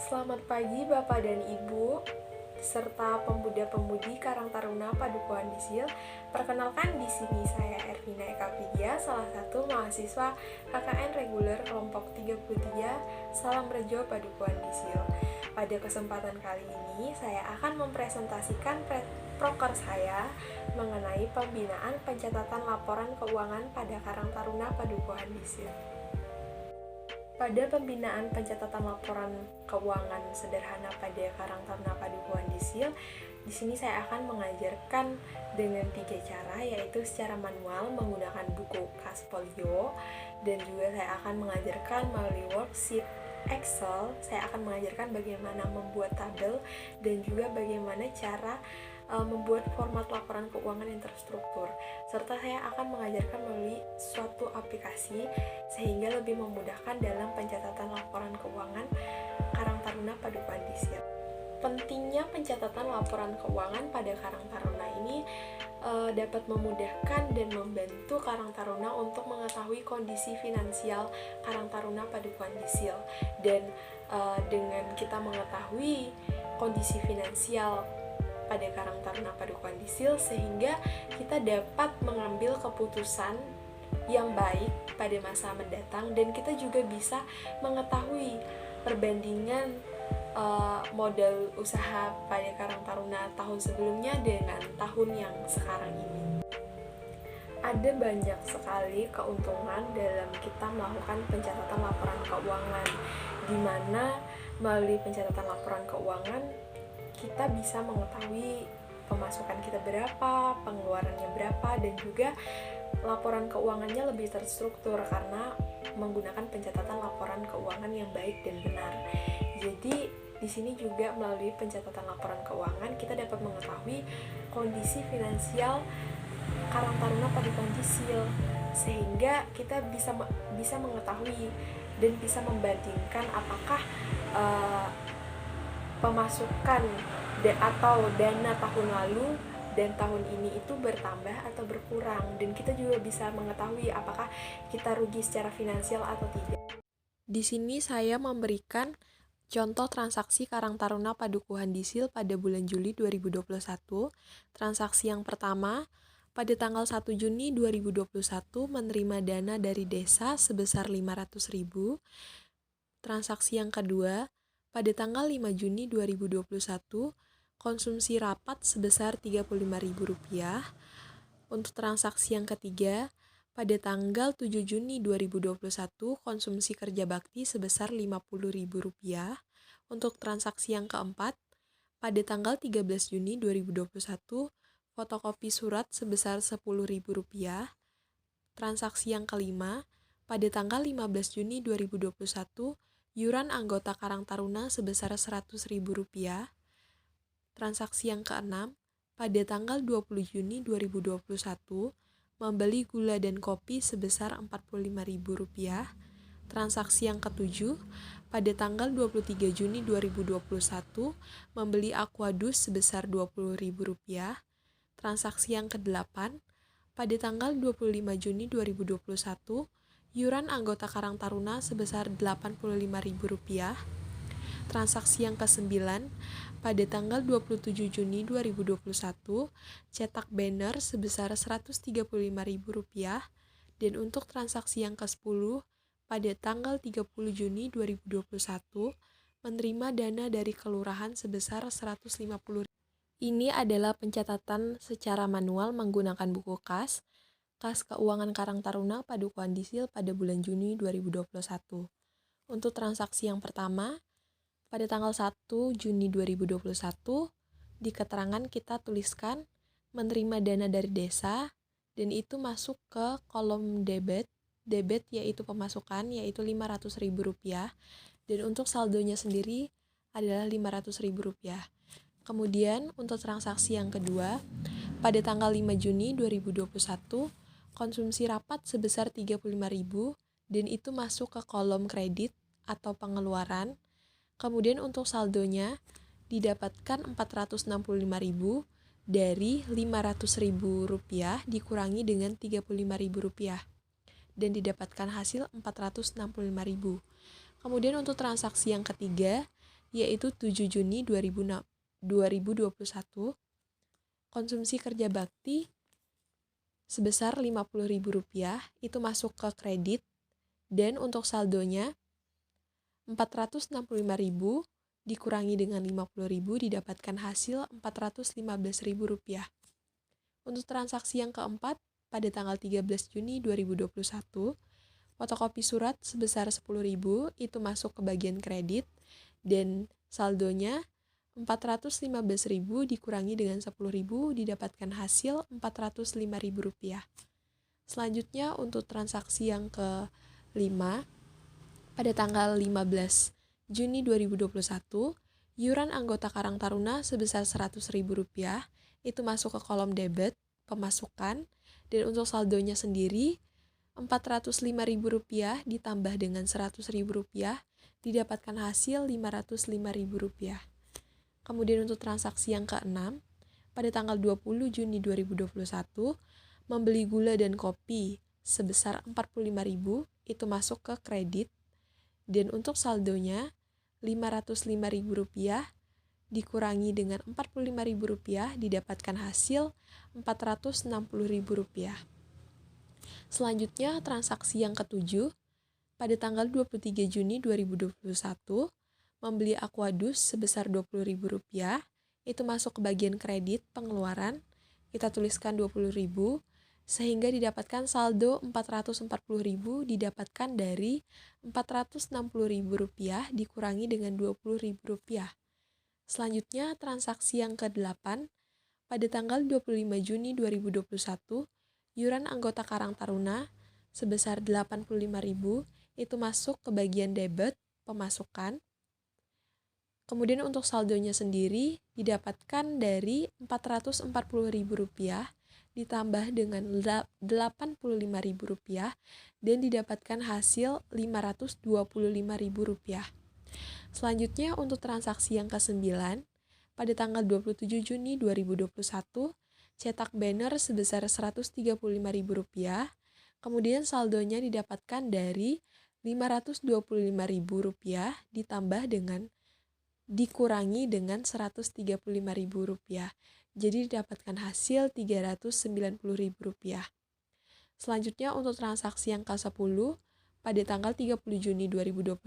Selamat pagi Bapak dan Ibu, serta pemuda-pemudi Karang Taruna Padukuhan Disil. Perkenalkan, di sini saya Ervina Eka Vidya, salah satu mahasiswa KKN reguler kelompok 33 Salam Rejo Padukuhan Disil. Pada kesempatan kali ini saya akan mempresentasikan proker saya mengenai pembinaan pencatatan laporan keuangan pada Karang Taruna Padukuhan Disil. Pada pembinaan pencatatan laporan keuangan sederhana pada Karang Taruna Padukuhan Disil, di sini saya akan mengajarkan dengan 3 cara, yaitu secara manual menggunakan buku kas folio, dan juga saya akan mengajarkan melalui worksheet Excel. Saya akan mengajarkan bagaimana membuat tabel dan juga bagaimana cara membuat format laporan keuangan yang terstruktur, serta saya akan mengajarkan melalui suatu aplikasi sehingga lebih memudahkan dalam pencatatan laporan keuangan Karang Taruna Padukuhan Disil. Pentingnya pencatatan laporan keuangan pada Karang Taruna ini dapat memudahkan dan membantu Karang Taruna untuk mengetahui kondisi finansial Karang Taruna Padukuhan Disil, dan dengan kita mengetahui kondisi finansial pada Karang Taruna Padukuhan Disil, sehingga kita dapat mengambil keputusan yang baik pada masa mendatang, dan kita juga bisa mengetahui perbandingan modal usaha pada Karang Taruna tahun sebelumnya dengan tahun yang sekarang ini. Ada banyak sekali keuntungan dalam kita melakukan pencatatan laporan keuangan, di mana melalui pencatatan laporan keuangan kita bisa mengetahui pemasukan kita berapa, pengeluarannya berapa, dan juga laporan keuangannya lebih terstruktur karena menggunakan pencatatan laporan keuangan yang baik dan benar. Jadi di sini juga melalui pencatatan laporan keuangan kita dapat mengetahui kondisi finansial Karang Taruna Padukuhan Disil, sehingga kita bisa mengetahui dan bisa membandingkan apakah pemasukan atau dana tahun lalu dan tahun ini itu bertambah atau berkurang, dan kita juga bisa mengetahui apakah kita rugi secara finansial atau tidak. Di sini saya memberikan contoh transaksi Karang Taruna Padukuhan Disil pada bulan Juli 2021. Transaksi yang pertama, pada tanggal 1 Juni 2021 menerima dana dari desa sebesar 500.000. Transaksi yang kedua, pada tanggal 5 Juni 2021 konsumsi rapat sebesar Rp35.000. Untuk transaksi yang ketiga, pada tanggal 7 Juni 2021 konsumsi kerja bakti sebesar Rp50.000. Untuk transaksi yang keempat, pada tanggal 13 Juni 2021 fotokopi surat sebesar Rp10.000. Transaksi yang kelima, pada tanggal 15 Juni 2021 iuran anggota Karang Taruna sebesar Rp100.000. Transaksi yang keenam, pada tanggal 20 Juni 2021 membeli gula dan kopi sebesar Rp45.000. Transaksi yang ketujuh, pada tanggal 23 Juni 2021 membeli aquadus sebesar Rp20.000. Transaksi yang kedelapan, pada tanggal 25 Juni 2021 iuran anggota Karang Taruna sebesar Rp85.000. Transaksi yang ke-9, pada tanggal 27 Juni 2021 cetak banner sebesar Rp135.000. Dan untuk transaksi yang ke-10, pada tanggal 30 Juni 2021 menerima dana dari kelurahan sebesar Rp150.000. Ini adalah pencatatan secara manual menggunakan buku kas keuangan Karang Taruna Padukuhan Disil pada bulan Juni 2021. Untuk transaksi yang pertama, pada tanggal 1 Juni 2021, di keterangan kita tuliskan menerima dana dari desa, dan itu masuk ke kolom debit yaitu pemasukan, yaitu Rp500.000, dan untuk saldonya sendiri adalah Rp500.000. Kemudian untuk transaksi yang kedua, pada tanggal 5 Juni 2021 konsumsi rapat sebesar Rp35.000, dan itu masuk ke kolom kredit atau pengeluaran. Kemudian untuk saldonya didapatkan Rp465.000 dari Rp500.000 dikurangi dengan Rp35.000, dan didapatkan hasil Rp465.000. Kemudian untuk transaksi yang ketiga, yaitu 7 Juni 2021, konsumsi kerja bakti sebesar Rp50.000 itu masuk ke kredit, dan untuk saldonya Rp465.000 dikurangi dengan Rp50.000 didapatkan hasil Rp415.000. Untuk transaksi yang keempat, pada tanggal 13 Juni 2021, fotokopi surat sebesar Rp10.000 itu masuk ke bagian kredit, dan saldonya Rp415.000 dikurangi dengan Rp10.000 didapatkan hasil Rp405.000. Selanjutnya untuk transaksi yang kelima, pada tanggal 15 Juni 2021, iuran anggota Karang Taruna sebesar Rp100.000 itu masuk ke kolom debit pemasukan, dan untuk saldonya sendiri Rp405.000 ditambah dengan Rp100.000 didapatkan hasil Rp505.000. Kemudian untuk transaksi yang keenam, pada tanggal 20 Juni 2021, membeli gula dan kopi sebesar Rp45.000 itu masuk ke kredit, dan untuk saldonya Rp505.000 dikurangi dengan Rp45.000 didapatkan hasil Rp460.000. Selanjutnya transaksi yang ketujuh, pada tanggal 23 Juni 2021, membeli Aquadus sebesar Rp20.000 itu masuk ke bagian kredit pengeluaran, kita tuliskan Rp20.000 sehingga didapatkan saldo Rp440.000 didapatkan dari Rp460.000 dikurangi dengan Rp20.000. Selanjutnya transaksi yang ke-8, pada tanggal 25 Juni 2021, iuran anggota Karang Taruna sebesar Rp85.000 itu masuk ke bagian debit pemasukan. Kemudian untuk saldonya sendiri didapatkan dari Rp440.000 ditambah dengan Rp85.000 dan didapatkan hasil Rp525.000. Selanjutnya untuk transaksi yang ke-9, pada tanggal 27 Juni 2021, cetak banner sebesar Rp135.000, kemudian saldonya didapatkan dari Rp525.000 ditambah dengan dikurangi dengan Rp135.000. Jadi didapatkan hasil Rp390.000. Selanjutnya untuk transaksi yang ke-10, pada tanggal 30 Juni 2021,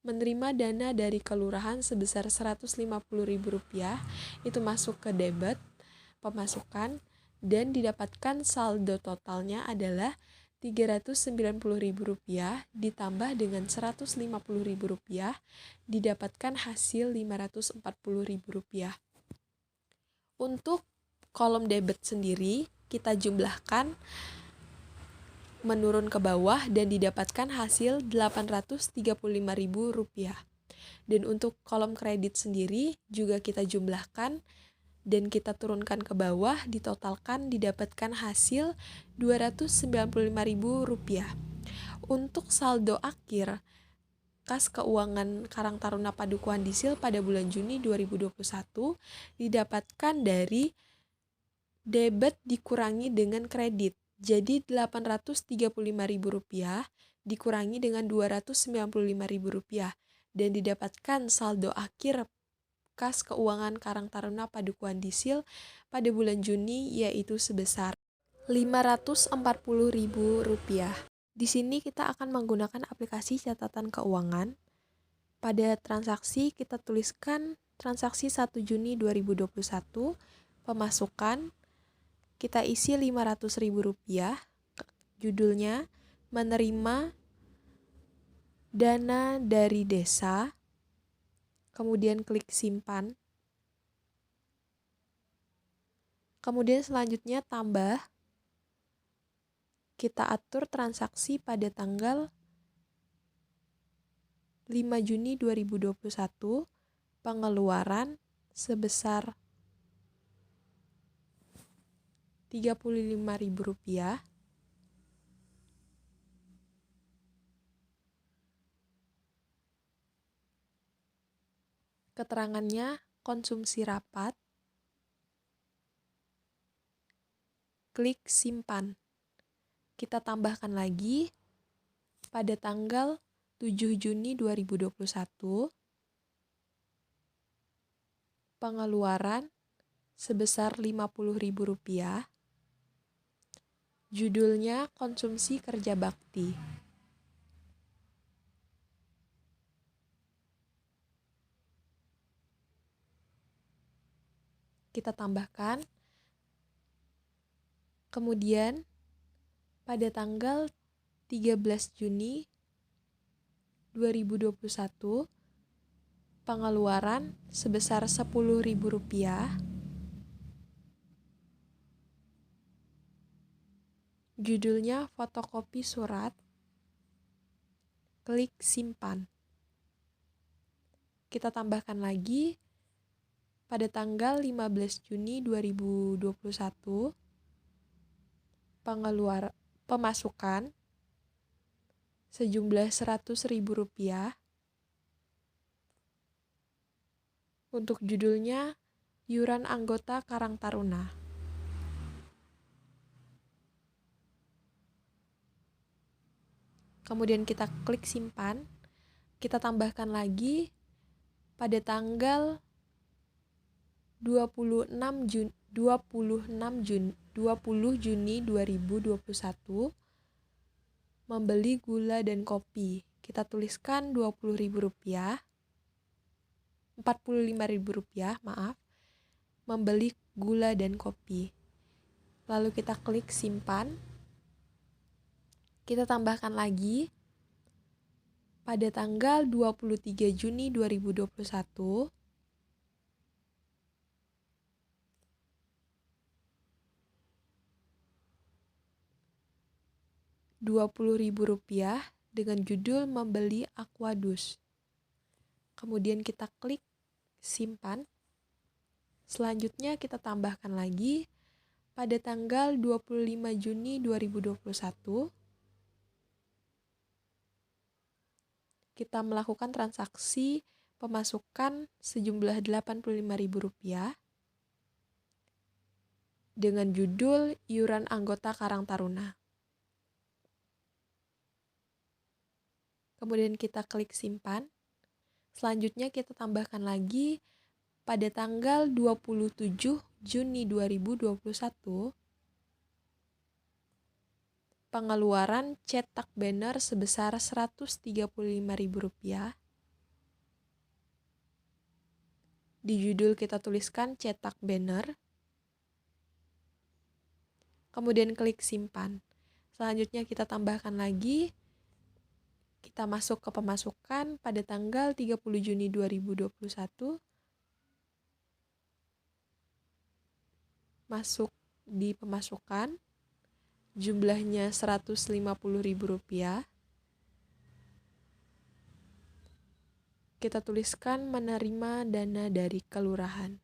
menerima dana dari kelurahan sebesar Rp150.000 itu masuk ke debit pemasukan, dan didapatkan saldo totalnya adalah Rp390.000 ditambah dengan Rp150.000 didapatkan hasil Rp540.000. Untuk kolom debit sendiri kita jumlahkan menurun ke bawah dan didapatkan hasil Rp835.000. Dan untuk kolom kredit sendiri juga kita jumlahkan dan kita turunkan ke bawah, ditotalkan didapatkan hasil Rp295.000. Untuk saldo akhir kas keuangan Karang Taruna Padukuhan Disil pada bulan Juni 2021 didapatkan dari debit dikurangi dengan kredit. Jadi Rp835.000 dikurangi dengan Rp295.000 dan didapatkan saldo akhir kas keuangan Karang Taruna Padukuhan Disil pada bulan Juni yaitu sebesar Rp540.000. Di sini kita akan menggunakan aplikasi catatan keuangan. Pada transaksi kita tuliskan transaksi 1 Juni 2021, pemasukan kita isi Rp500.000, judulnya menerima dana dari desa, kemudian klik simpan, kemudian selanjutnya tambah, kita atur transaksi pada tanggal 5 Juni 2021, pengeluaran sebesar Rp35.000, keterangannya konsumsi rapat, klik simpan. Kita tambahkan lagi pada tanggal 7 Juni 2021, pengeluaran sebesar Rp50.000. Judulnya konsumsi kerja bakti. Kita tambahkan. Kemudian pada tanggal 13 Juni 2021 pengeluaran sebesar Rp10.000. Judulnya fotokopi surat. Klik simpan. Kita tambahkan lagi pada tanggal 15 Juni 2021 pemasukan sejumlah Rp100.000 untuk judulnya iuran anggota Karang Taruna. Kemudian kita klik simpan. Kita tambahkan lagi pada tanggal 20 Juni 2021 membeli gula dan kopi. Kita tuliskan Rp20.000, Rp45.000, membeli gula dan kopi. Lalu kita klik simpan. Kita tambahkan lagi pada tanggal 23 Juni 2021 Rp20.000 dengan judul membeli Aquadus. Kemudian kita klik simpan. Selanjutnya kita tambahkan lagi pada tanggal 25 Juni 2021 kita melakukan transaksi pemasukan sejumlah Rp85.000 dengan judul iuran anggota Karang Taruna. Kemudian kita klik simpan. Selanjutnya kita tambahkan lagi pada tanggal 27 Juni 2021 pengeluaran cetak banner sebesar Rp135.000. Di judul kita tuliskan cetak banner. Kemudian klik simpan. Selanjutnya kita tambahkan lagi. Kita masuk ke pemasukan pada tanggal 30 Juni 2021. Masuk di pemasukan. Jumlahnya Rp150.000. Kita tuliskan menerima dana dari kelurahan.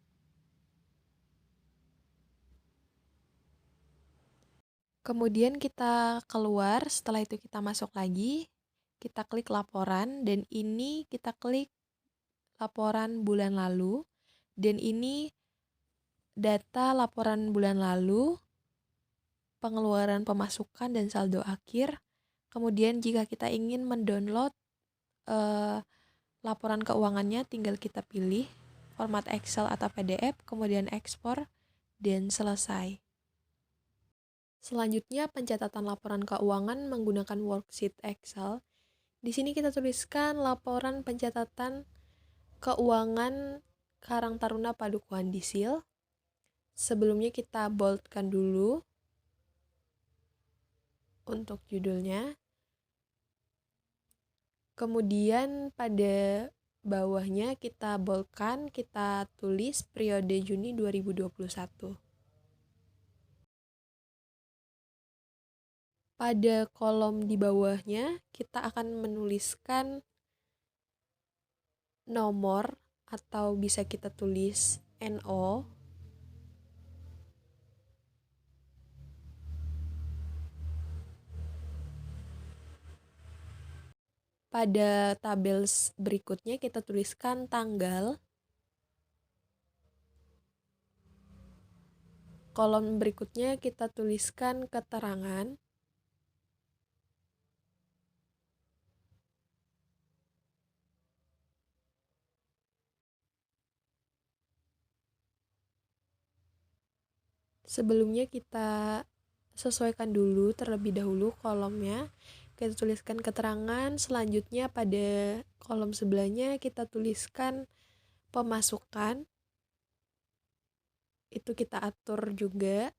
Kemudian kita keluar, setelah itu kita masuk lagi, kita klik laporan, dan ini kita klik laporan bulan lalu, dan ini data laporan bulan lalu, pengeluaran pemasukan dan saldo akhir. Kemudian jika kita ingin mendownload laporan keuangannya, tinggal kita pilih format Excel atau PDF, kemudian ekspor, dan selesai. Selanjutnya pencatatan laporan keuangan menggunakan worksheet Excel. Di sini kita tuliskan laporan pencatatan keuangan Karang Taruna Padukuhan Disil. Sebelumnya kita boldkan dulu untuk judulnya. Kemudian pada bawahnya kita boldkan, kita tulis periode Juni 2021. Pada kolom di bawahnya kita akan menuliskan nomor atau bisa kita tulis NO. Pada tabel berikutnya kita tuliskan tanggal. Kolom berikutnya kita tuliskan keterangan. Sebelumnya kita sesuaikan dulu terlebih dahulu kolomnya. Kita tuliskan keterangan, selanjutnya pada kolom sebelahnya kita tuliskan pemasukan. Itu kita atur juga.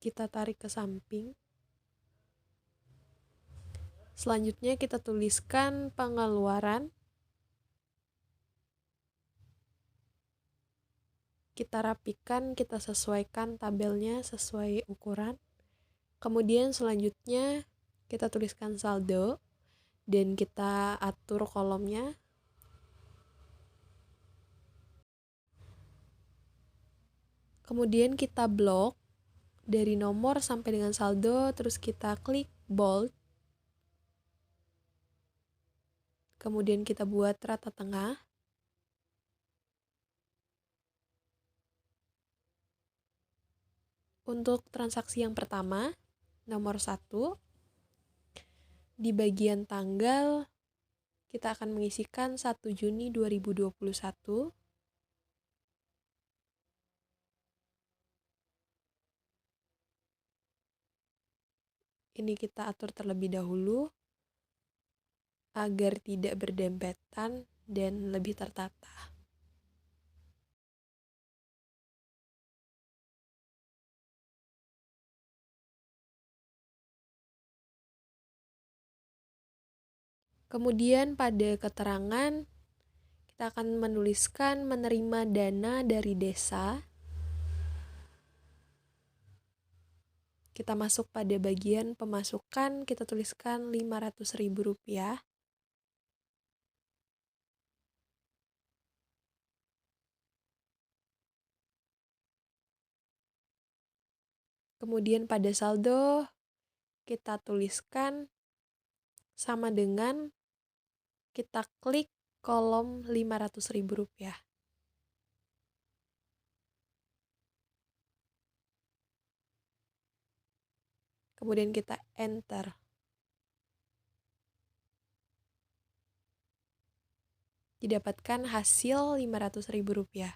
Kita tarik ke samping. Selanjutnya kita tuliskan pengeluaran. Kita rapikan, kita sesuaikan tabelnya sesuai ukuran. Kemudian selanjutnya kita tuliskan saldo dan kita atur kolomnya. Kemudian kita blok dari nomor sampai dengan saldo, terus kita klik bold. Kemudian kita buat rata tengah. Untuk transaksi yang pertama, nomor 1, di bagian tanggal kita akan mengisikan 1 Juni 2021. Ini kita atur terlebih dahulu agar tidak berdempetan dan lebih tertata. Kemudian pada keterangan kita akan menuliskan menerima dana dari desa. Kita masuk pada bagian pemasukan, kita tuliskan Rp500.000. Kemudian pada saldo kita tuliskan sama dengan kita klik kolom Rp500.000. Kemudian kita enter. Didapatkan hasil Rp500.000.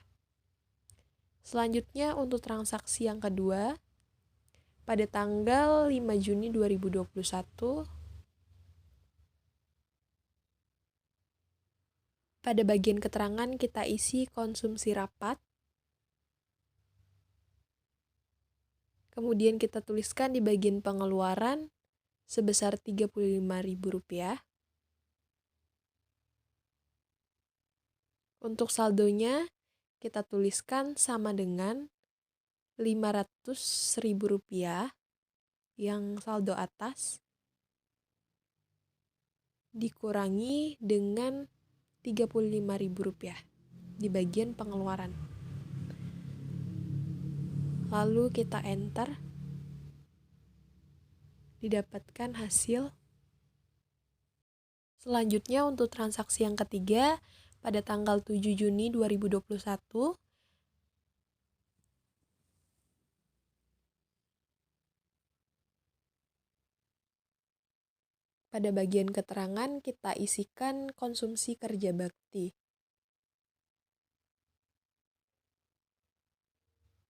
Selanjutnya untuk transaksi yang kedua, pada tanggal 5 Juni 2021, pada bagian keterangan kita isi konsumsi rapat. Kemudian kita tuliskan di bagian pengeluaran sebesar Rp35.000. Untuk saldonya kita tuliskan sama dengan Rp500.000 yang saldo atas dikurangi dengan Rp35.000 di bagian pengeluaran. Lalu kita enter. Didapatkan hasil. Selanjutnya untuk transaksi yang ketiga, pada tanggal 7 Juni 2021, pada bagian keterangan kita isikan konsumsi kerja bakti.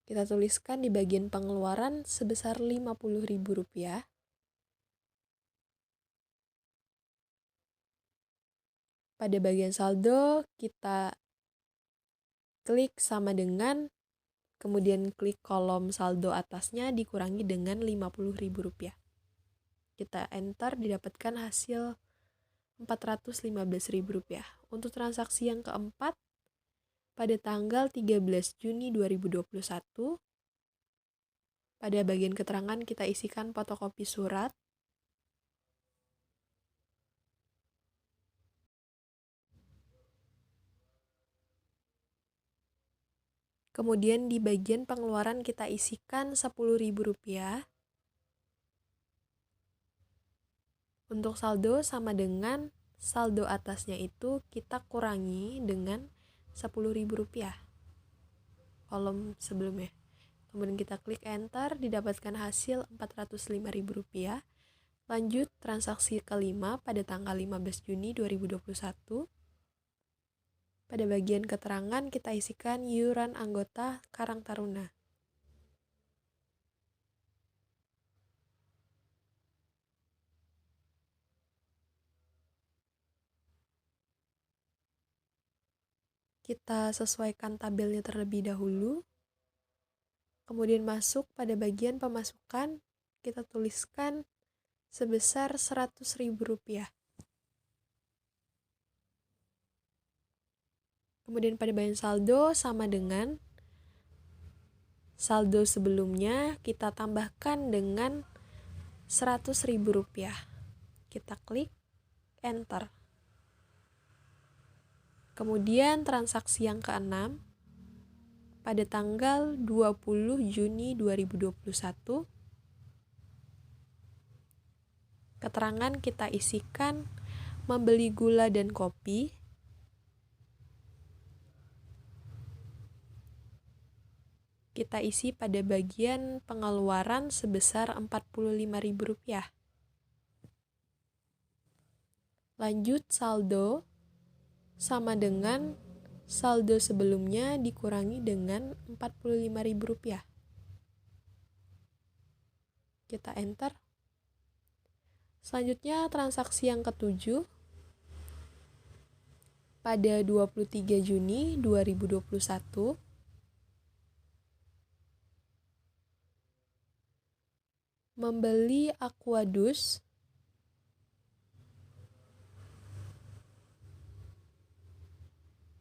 Kita tuliskan di bagian pengeluaran sebesar Rp50.000. Pada bagian saldo kita klik sama dengan, kemudian klik kolom saldo atasnya dikurangi dengan Rp50.000. Kita enter, didapatkan hasil Rp415.000. Untuk transaksi yang keempat, pada tanggal 13 Juni 2021, pada bagian keterangan kita isikan fotokopi surat. Kemudian di bagian pengeluaran kita isikan Rp10.000. Untuk saldo sama dengan saldo atasnya itu kita kurangi dengan Rp10.000 kolom sebelumnya. Kemudian kita klik enter, didapatkan hasil Rp405.000. Lanjut transaksi kelima pada tanggal 15 Juni 2021. Pada bagian keterangan kita isikan iuran anggota Karang Taruna. Kita sesuaikan tabelnya terlebih dahulu. Kemudian masuk pada bagian pemasukan, kita tuliskan sebesar Rp100.000. Kemudian pada bagian saldo sama dengan saldo sebelumnya kita tambahkan dengan Rp100.000. Kita klik enter. Kemudian transaksi yang ke-6 pada tanggal 20 Juni 2021. Keterangan kita isikan membeli gula dan kopi. Kita isi pada bagian pengeluaran sebesar Rp45.000. Lanjut saldo sama dengan saldo sebelumnya dikurangi dengan Rp45.000. Kita enter. Selanjutnya transaksi yang ke-7 pada 23 Juni 2021. Membeli Aquadus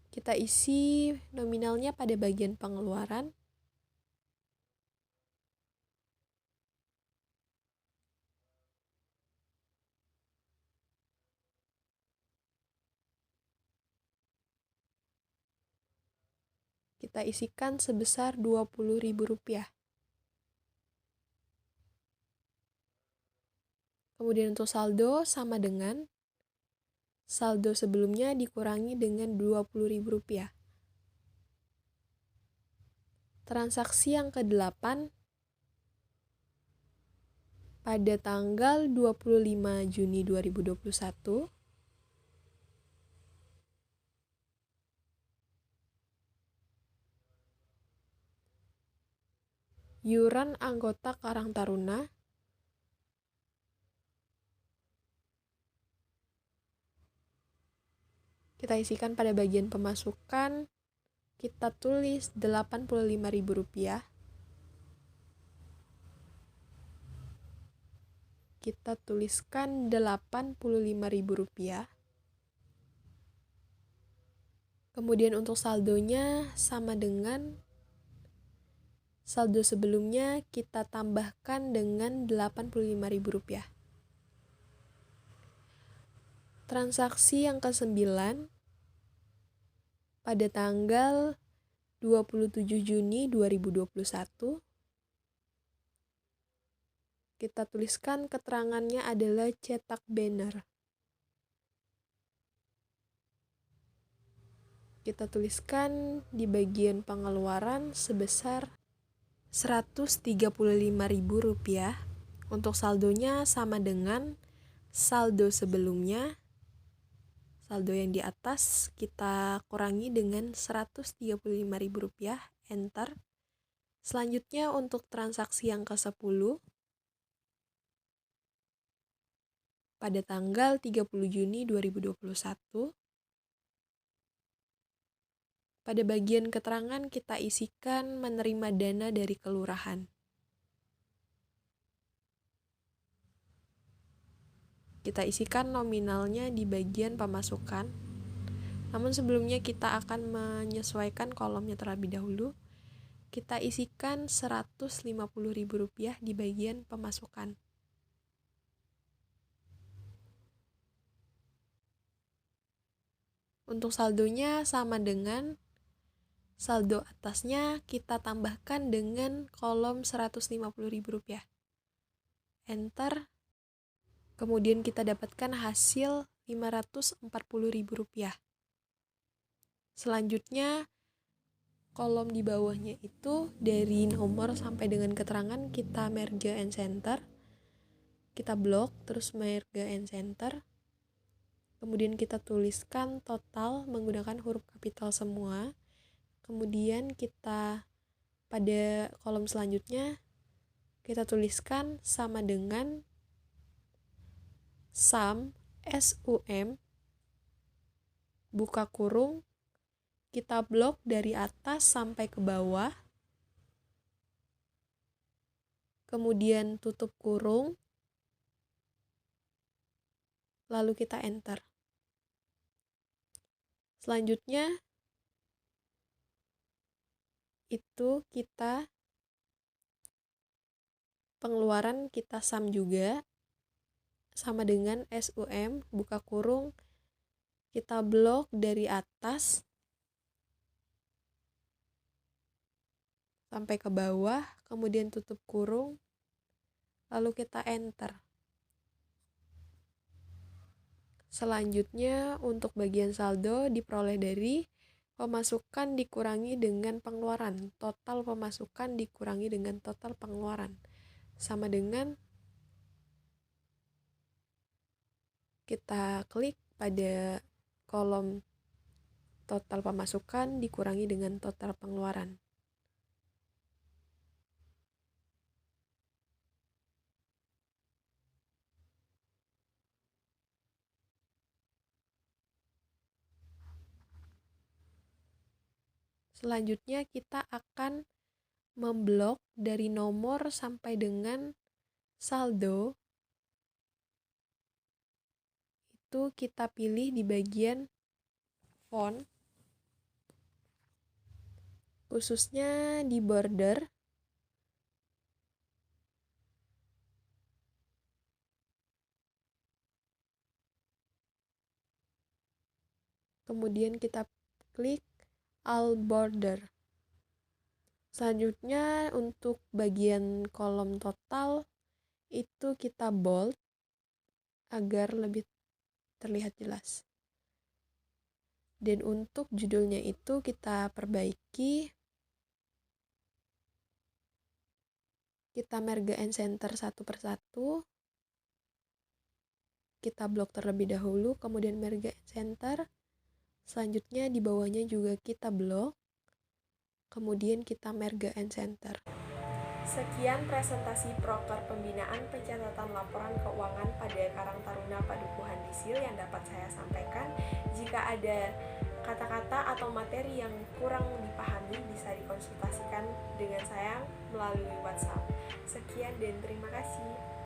kita isi nominalnya pada bagian pengeluaran. Kita isikan sebesar Rp20.000. Kemudian untuk saldo sama dengan saldo sebelumnya dikurangi dengan Rp20.000. Transaksi yang ke-8 pada tanggal 25 Juni 2021. Iuran anggota Karang Taruna. Kita isikan pada bagian pemasukan, kita tulis Rp85.000. Kita tuliskan Rp85.000. Kemudian untuk saldonya sama dengan saldo sebelumnya kita tambahkan dengan Rp85.000. Transaksi yang ke-9 pada tanggal 27 Juni 2021. Kita tuliskan keterangannya adalah cetak banner. Kita tuliskan di bagian pengeluaran sebesar Rp135.000. Untuk saldonya sama dengan saldo sebelumnya. Saldo yang di atas kita kurangi dengan Rp135.000. Enter. Selanjutnya untuk transaksi yang ke-10 pada tanggal 30 Juni 2021. Pada bagian keterangan kita isikan menerima dana dari kelurahan. Kita isikan nominalnya di bagian pemasukan. Namun sebelumnya kita akan menyesuaikan kolomnya terlebih dahulu. Kita isikan Rp150.000 di bagian pemasukan. Untuk saldonya sama dengan saldo atasnya kita tambahkan dengan kolom Rp150.000. Enter. Kemudian kita dapatkan hasil Rp540.000. Selanjutnya kolom di bawahnya itu dari nomor sampai dengan keterangan kita merge and center. Kita blok terus merge and center. Kemudian kita tuliskan total menggunakan huruf kapital semua. Kemudian kita pada kolom selanjutnya kita tuliskan sama dengan sum, SUM, buka kurung, kita blok dari atas sampai ke bawah, kemudian tutup kurung, lalu kita enter. Selanjutnya itu kita pengeluaran kita sum juga sama dengan SUM, buka kurung, kita blok dari atas sampai ke bawah, kemudian tutup kurung, lalu kita enter. Selanjutnya untuk bagian saldo diperoleh dari pemasukan dikurangi dengan pengeluaran. Total pemasukan dikurangi dengan total pengeluaran. Sama dengan kita klik pada kolom total pemasukan dikurangi dengan total pengeluaran. Selanjutnya kita akan memblok dari nomor sampai dengan saldo. Itu kita pilih di bagian font, khususnya di border. Kemudian kita klik all border. Selanjutnya untuk bagian kolom total itu kita bold agar lebih terlihat jelas. Dan untuk judulnya itu kita perbaiki, kita merge and center satu persatu, kita blok terlebih dahulu, kemudian merge and center. Selanjutnya di bawahnya juga kita blok, kemudian kita merge and center. Sekian presentasi proker pembinaan pencatatan laporan keuangan pada Karang Taruna Padukuhan Disil yang dapat saya sampaikan. Jika ada kata-kata atau materi yang kurang dipahami bisa dikonsultasikan dengan saya melalui WhatsApp. Sekian dan terima kasih.